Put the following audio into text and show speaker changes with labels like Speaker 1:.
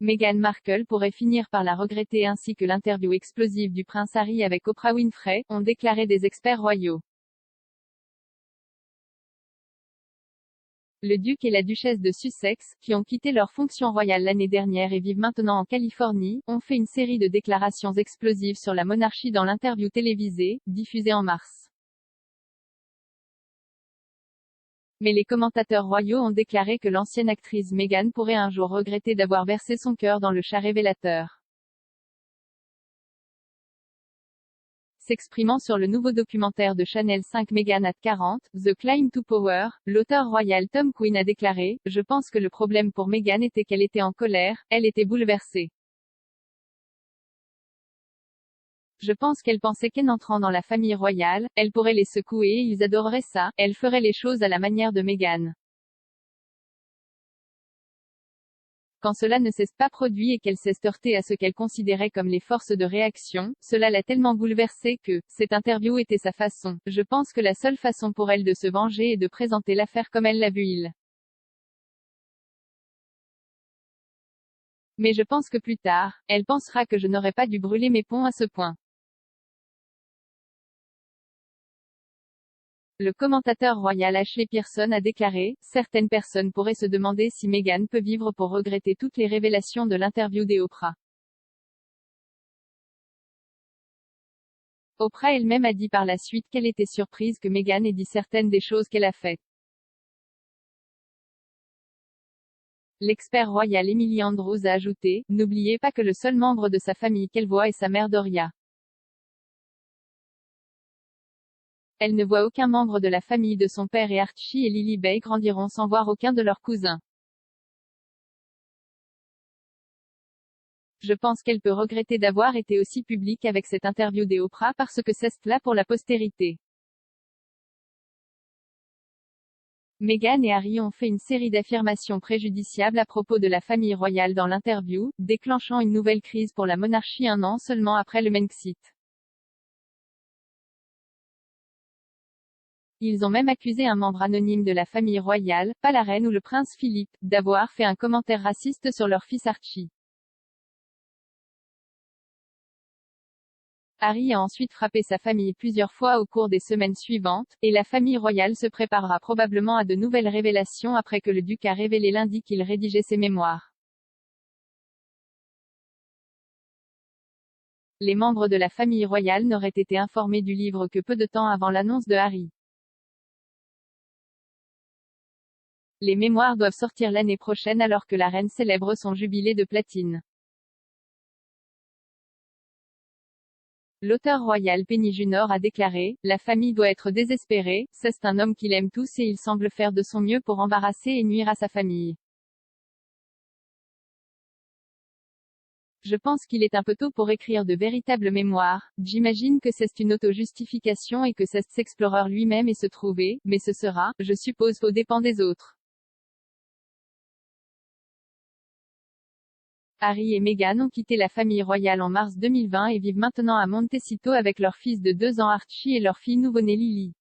Speaker 1: Meghan Markle pourrait finir par la regretter ainsi que l'interview explosive du prince Harry avec Oprah Winfrey, ont déclaré des experts royaux. Le duc et la duchesse de Sussex, qui ont quitté leur fonction royale l'année dernière et vivent maintenant en Californie, ont fait une série de déclarations explosives sur la monarchie dans l'interview télévisée, diffusée en mars. Mais les commentateurs royaux ont déclaré que l'ancienne actrice Meghan pourrait un jour regretter d'avoir versé son cœur dans le chat révélateur. S'exprimant sur le nouveau documentaire de Channel 5 Meghan at 40, The Climb to Power, l'auteur royal Tom Quinn a déclaré « Je pense que le problème pour Meghan était qu'elle était en colère, elle était bouleversée. Je pense qu'elle pensait qu'en entrant dans la famille royale, elle pourrait les secouer et ils adoreraient ça, elle ferait les choses à la manière de Meghan. Quand cela ne s'est pas produit et qu'elle s'est heurtée à ce qu'elle considérait comme les forces de réaction, cela l'a tellement bouleversée que, cette interview était sa façon. Je pense que la seule façon pour elle de se venger est de présenter l'affaire comme elle l'a vu il. Mais je pense que plus tard, elle pensera que je n'aurais pas dû brûler mes ponts à ce point. Le commentateur royal Ashley Pearson a déclaré « Certaines personnes pourraient se demander si Meghan peut vivre pour regretter toutes les révélations de l'interview d'Oprah. » Oprah elle-même a dit par la suite qu'elle était surprise que Meghan ait dit certaines des choses qu'elle a faites. L'expert royal Emily Andrews a ajouté « N'oubliez pas que le seul membre de sa famille qu'elle voit est sa mère Doria. Elle ne voit aucun membre de la famille de son père et Archie et Lily Bay grandiront sans voir aucun de leurs cousins. Je pense qu'elle peut regretter d'avoir été aussi publique avec cette interview d'Oprah parce que c'est là pour la postérité. » Meghan et Harry ont fait une série d'affirmations préjudiciables à propos de la famille royale dans l'interview, déclenchant une nouvelle crise pour la monarchie un an seulement après le Brexit. Ils ont même accusé un membre anonyme de la famille royale, pas la reine ou le prince Philippe, d'avoir fait un commentaire raciste sur leur fils Archie. Harry a ensuite frappé sa famille plusieurs fois au cours des semaines suivantes, et la famille royale se préparera probablement à de nouvelles révélations après que le duc a révélé lundi qu'il rédigeait ses mémoires. Les membres de la famille royale n'auraient été informés du livre que peu de temps avant l'annonce de Harry. Les mémoires doivent sortir l'année prochaine alors que la reine célèbre son jubilé de platine. L'auteur royal Penny Junor a déclaré « La famille doit être désespérée, c'est un homme qu'il aime tous et il semble faire de son mieux pour embarrasser et nuire à sa famille. Je pense qu'il est un peu tôt pour écrire de véritables mémoires, j'imagine que c'est une auto-justification et que c'est s'explorer lui-même et se trouver, mais ce sera, je suppose, aux dépens des autres. » Harry et Meghan ont quitté la famille royale en mars 2020 et vivent maintenant à Montecito avec leur fils de 2 ans Archie et leur fille nouveau-née Lily.